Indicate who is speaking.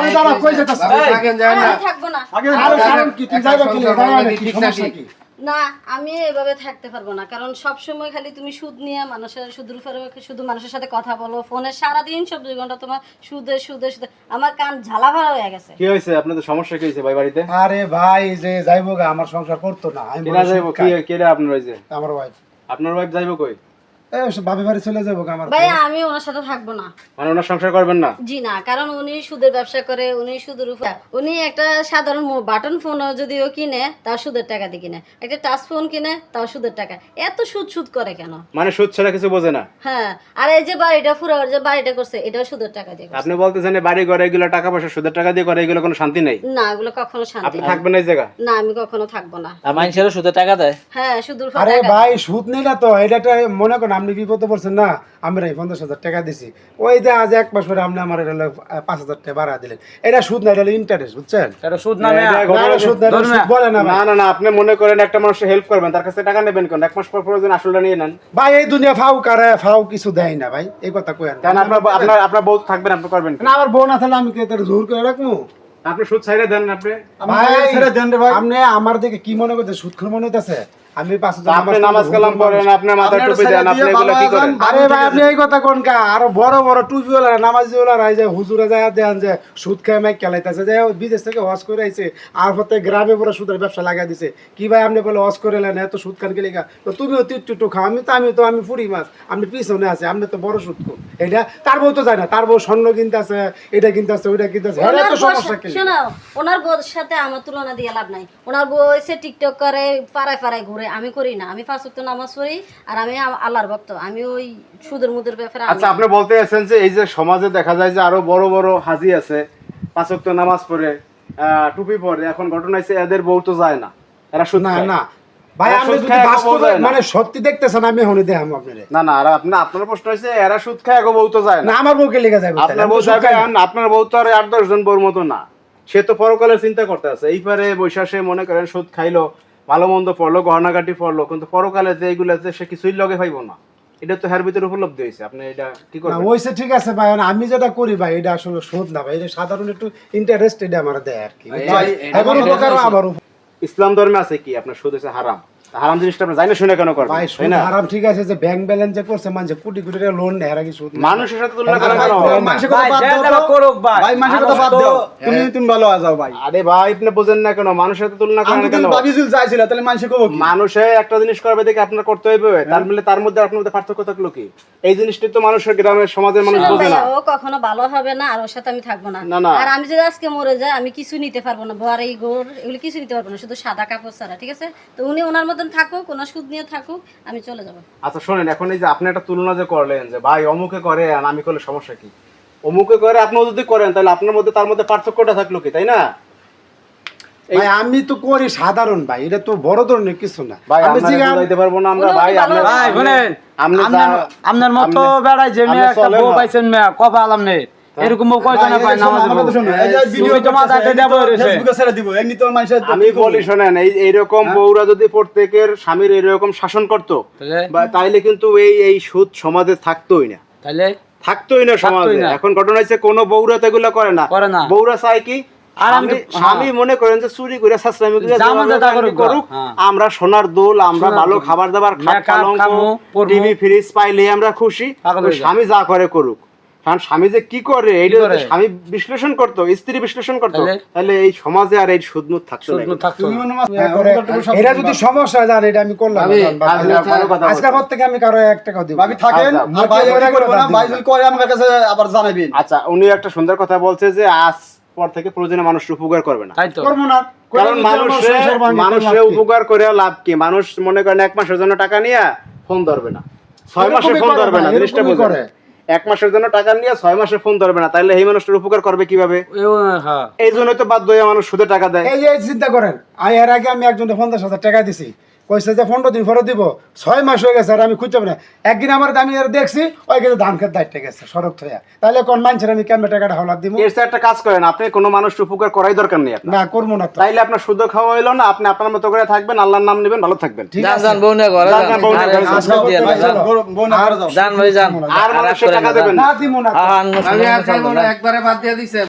Speaker 1: আরে দাঁড়া কই যেতেছ
Speaker 2: থাকেন যায় না
Speaker 3: থাকবো না।
Speaker 1: আরে কারণ কি তুই যাইবা কি দাঁড়া কি সমস্যা কি
Speaker 3: না আমি এভাবে থাকতে পারবো না, কারণ সব সময় খালি তুমি সুদ নিয়ে মানুষের সুদের উপরে শুধু মানুষের সাথে কথা বলো ফোনে সারাদিন 24 ঘন্টা তোমার সুদে সুদে সুদে, আমার কান ঝালাভালা হয়ে গেছে।
Speaker 2: কি হইছে আপনাদের সমস্যা কি হইছে ভাই বাড়িতে?
Speaker 1: আরে ভাই যে যাইবো গা আমার সংসার করতো না আমি
Speaker 2: কেনা যাইবো কি কেডা আপনার হইছে?
Speaker 1: আমার ওয়াইফ
Speaker 2: আপনার ওয়াইফ যাইবো কই?
Speaker 1: এই ভাবি বাড়ি চলে যাবো গা আমার
Speaker 3: ভাই আমি ওনার সাথে থাকবো না।
Speaker 2: মানে ওনার সংসার করবেন না?
Speaker 3: জি না, কারণ উনি সুদের ব্যবসা করে, উনি সুদের উপর উনি একটা সাধারণ বাটন ফোন যদিও কিনে তাও সুদের টাকা দিয়ে কিনে, একটা টাচ ফোন কিনে তাও সুদের টাকা, এত সুদ সুদ করে কেন?
Speaker 2: মানে সুদ ছাড়া কিছু বোঝে না?
Speaker 3: হ্যাঁ, আর এই যে বাড়িটা ফুরাবার যে বাড়িটা করছে এটাও সুদের টাকা দিয়ে করছে।
Speaker 2: আপনি বলতেছেন এই বাড়ি ঘরে এগুলো টাকা পয়সা সুদের টাকা দিয়ে করে, এগুলো কোনো শান্তি নেই?
Speaker 3: না এগুলো কখনো শান্তি
Speaker 2: আপনি
Speaker 3: না।
Speaker 2: থাকবেন এই জায়গা?
Speaker 3: না আমি কখনো থাকবো না।
Speaker 4: মানুষের সুদের টাকা দেয়?
Speaker 3: হ্যাঁ সুদের উপর
Speaker 1: আরে
Speaker 3: টাকা।
Speaker 1: ভাই সুদ নেই না তো এটা একটা মনে করেন আপনি বিপদে পড়ছেন না, আমরা এই 50,000 টাকা দিছি ওই যে আজ এক মাস পরে আপনি আমার এটা 5,000 টাকা বাড়া দিলেন, এটা সুদ না এটা ইন্টারেস্ট বুঝছেন?
Speaker 4: এটা সুদ না মেয়া।
Speaker 1: না, এটা সুদ না, এটা সুদ বলে না
Speaker 2: না
Speaker 1: ভাই।
Speaker 2: না না, আপনি মনে করেন একটা মানুষের হেল্প করবেন, তার কাছে টাকা নেবেন কেন? এক মাস পর প্রয়োজন আসলটা নিয়ে নেন।
Speaker 1: ভাই এই দুনিয়া ফাউ কারে ফাউ কিছু দেয় না ভাই, এই কথা কই
Speaker 2: কারণ আপনার আপনার আপনার বউ থাকবেন, আপনি করবেন কি?
Speaker 1: না আমার বউ না থাকলে আমি কি তার জোর করে রাখবো?
Speaker 2: আপনি সুদ ছাইড়ে দেন আপনি।
Speaker 1: ভাই আপনি আমার দিকে কি মনে করতে সুদ খেলে মনে হইতাছে? আমি 5,000
Speaker 2: আপনি নামাজ কালাম পড়েন, আপনার মাথায় টুপি দেন, আপনি এগুলো কি করেন?
Speaker 1: আরে ভাই আপনি এই কথা কোন কা আরো বড় বড় টুপিওয়ালা নামাজিওয়ালা রাই যে হুজুরে যায় দেন যে সুদ খেয়ে মাই কেলাইতাছে যে বিদেশ থেকে হজ করে আইছে আর হতে গ্রামে পুরো সুদের ব্যবসা লাগাই দিছে কি ভাই আপনি বলে হজ করে এলেন এত সুদ খান গেলে তো তুমিও টিটু খাও আমি ফুরি মাছ আপনি পিছনে আছে আপনি তো বড় সুদ কো এটা তার বউ তো যায় না, তার বউ স্বর্ণ কিনতেছে এটা কিনতেছে ওইটা কিনতেছে এর
Speaker 3: ওনার
Speaker 1: তো
Speaker 3: বউর
Speaker 1: সমস্যা কি?
Speaker 3: শোনো, ওনার বউর সাথে আমার তুলনা দিয়ে লাভ নাই। ওনার বউ এসে টিকটক করে পাড়ায় পাড়ায় ঘুরে, আমি করি না। আমি 5 ওয়াক্ত নামাজ পড়ি আর আমি আল্লাহর ভক্ত, আমি ওই সুদের মুদের ব্যাপারে
Speaker 2: আচ্ছা আপনি বলতে আছেন যে এই যে সমাজে দেখা যায় যে আরো বড় বড় হাজি আছে 5 ওয়াক্ত নামাজ পড়ে টুপি পরে, এখন ঘটনা হইছে এদের বউ তো যায় না, এরা সুদ
Speaker 1: না
Speaker 2: খায়।
Speaker 1: না ভাই
Speaker 2: এরা
Speaker 1: আপনি
Speaker 2: সুদ
Speaker 1: যদি
Speaker 2: খায়, এগো বউ
Speaker 1: বাস্তবে
Speaker 2: যায় না।
Speaker 1: মানে সত্যি দেখতেছেন আমি হনে দেখাম আপনারে
Speaker 2: না না, আর আপনার প্রশ্ন হইছে এরা সুদ খায়, এগো বউ তো যায়
Speaker 1: না
Speaker 2: না।
Speaker 1: আমার বউকে লেগে যাবে
Speaker 2: আপনার বউ যাবে, আপনার বউ তো আর 8-10 জন বউর মতো না, সে তো পরকালের চিন্তা করতে আছে। এইবারে বৈশাখে মনে করেন সুদ খাইলো, ভালো মন্দ পড়লো, গহনাগাটি পড়লো, কিন্তু পরকালে যে এইগুলাতে সে কিছুই লগে পাইবো না, এটা তো হের ভিতরে উপলব্ধি হয়েছে। আপনি এটা কি
Speaker 1: না
Speaker 2: করবেন?
Speaker 1: ওইসে ঠিক আছে ভাই আমি যেটা করি ভাই এটা আসলে শোধ না ভাই, এটা সাধারণ একটু ইন্টারেস্ট এটা আমার দেয় আর কি এখন উপকার আমার
Speaker 2: ইসলাম ধর্মে আছে কি আপনার সুদ হচ্ছে হারাম। হারাম জিনিসটা আপনি জানেন শুনে কেন করবেন?
Speaker 1: ভাই
Speaker 2: তাই
Speaker 1: সুদ
Speaker 2: না?
Speaker 1: হারাম ঠিক আছে যে ব্যাংক ব্যালেন্স যে করছে মানুষ কোটি কোটি টাকা লোন নেয় এর আগে সুদ নেয়।
Speaker 2: মানুষের সাথে তুলনা করেন কেন? আরে ভাই আপনি বোঝেন না কেন? মানুষের সাথে তুলনা করেন কেন? মানুষে একটা জিনিস করবে দেখে আপনার করতে হইবে, তার মানে তার মধ্যে আপনার মধ্যে পার্থক্য থাকলো কি? এই জিনিসটি তো মানুষের গ্রামের সমাজের মানুষ
Speaker 3: শুনুন
Speaker 2: বোঝে না।
Speaker 3: ভাইয়া, ও কখনো ভালো হবে না আর ওর সাথে আমি থাকবো না।
Speaker 2: না, না।
Speaker 3: আর আমি যদি আজকে মরে যাই আমি কিছু নিতে পারবো না, বর এই গোর এগুলো কিছু নিতে পারবো না, শুধু সাদা কাপড় ছাড়া, ঠিক আছে? তো উনি ওনার মতন থাকুক, ওনার সুদ নিয়ে থাকুক, আমি চলে যাবো।
Speaker 2: আচ্ছা শোনেন, এখন এই যে আপনি একটা তুলনা যে করলেন যে ভাই অমুকে করে আর আমি করলে সমস্যা কি? অমুকে করে আপনিও যদি করেন তাহলে আপনার মধ্যে তার মধ্যে পার্থক্যটা থাকলো কি, তাই না?
Speaker 1: ভাই আমি তো করি সাধারণ ভাই, এটা তো বড় ধরনের কিছু না
Speaker 2: ভাই
Speaker 1: আমি
Speaker 2: আমরা
Speaker 1: জিগান
Speaker 2: বুঝাইতে পারবো না আমরা
Speaker 3: উনি
Speaker 2: ভাই।
Speaker 3: ভালো
Speaker 2: আপনি
Speaker 4: ভাই শুনেন,
Speaker 2: আপনি
Speaker 4: আপনার মতো বেড়ায় যে মেয়ে একটা বউ পাইছেন মেয়ে কপা আলাম নেই এরকম বউ কয়টা না পায় নামাজ তুমি তো মাথাতে দেবো
Speaker 2: আমি বলি শোনেন, এইরকম বউরা যদি প্রত্যেকের স্বামীর এইরকম শাসন করতো তাইলে কিন্তু এই সুদ সমাজে থাকতোই না,
Speaker 4: তাহলে
Speaker 2: থাকতোই না সমাজে।
Speaker 4: না।
Speaker 2: এখন ঘটনা হচ্ছে কোন বউরা তো এগুলো করে না। বউরা চায় কি
Speaker 4: আর আমি
Speaker 2: স্বামী মনে করেন যে চুরি করে সাসরামি করে
Speaker 4: জামা জাতা
Speaker 2: করুক,
Speaker 4: হ্যাঁ।
Speaker 2: আমরা সোনার দোল, আমরা ভালো খাবার দাবার, খাট পালঙ্ক, টিভি ফ্রিজ পাইলে আমরা খুশি, ওই স্বামী যা করে করুক। কারণ স্বামী যে কি করে এইটা যদি স্বামী বিশ্লেষণ করতো, স্ত্রী বিশ্লেষণ করতো, তাহলে এই সমাজে আর এই সুদমুদ থাকতো না।
Speaker 1: এটা যদি সমস্যা জান এটা আমি করলাম আজকে পর থেকে আমি কারো 1 টাকা দিব
Speaker 5: ভাবি থাকেন আর ভাই করবে না, ভাই যদি করে আমার কাছে আবার জানাবেন।
Speaker 2: আচ্ছা উনি একটা সুন্দর কথা বলছে যে আজ পর থেকে প্রয়োজনে মানুষের উপকার করবে না।
Speaker 4: তাই তো
Speaker 1: করব না,
Speaker 2: কারণ মানুষের উপকার করে লাভ কি? মানুষ মনে করেন 1 মাসের জন্য টাকা নিয়ে ফোন ধরবে না, 6 মাসে ফোন ধরবে না, জিনিসটা বুঝুন। 1 মাসের জন্য টাকা নিয়ে 6 মাসে ফোন ধরবে না, তাহলে এই মানুষটার উপকার করবে কিভাবে? এই জন্যই তো বাধ্য হয়ে মানুষ সুদে টাকা দেয়।
Speaker 1: এই যে চিন্তা করেন এর আগে আমি একজনকে 50,000 টাকা দিছি, কইছে যে 15 দিন পরে দিব, 6 মাস হয়ে গেছে আর আমি খুঁজে পাই না। একদিন আমার আমি আর দেখছি ওই কিন্তু ধান খেত দায়িত্ব গেছে সড়ক থয়া, তাহলে কোন মানুষের আমি কেমন টাকাটা হলাদ দিব?
Speaker 2: এর চেয়ে একটা কাজ করেন, আপনি কোনো মানুষের উপকার করাই দরকার নেই আপনার।
Speaker 1: না করবো না তো।
Speaker 2: তাইলে আপনার সুদ খাওয়া হইলো না, আপনি আপনার মতো করে থাকবেন, আল্লাহর নাম নেবেন, ভালো থাকবেন।
Speaker 1: ঠিক
Speaker 4: জান
Speaker 1: আছে
Speaker 4: জান বউ না ঘরে
Speaker 2: জান, জান, বউ না ঘরে যান।
Speaker 4: জান ভাই জান
Speaker 2: আর মানুষের টাকা দেবেন না।
Speaker 1: না দিব না।
Speaker 4: আমি
Speaker 5: একবারে বাদ দিয়ে দিছে।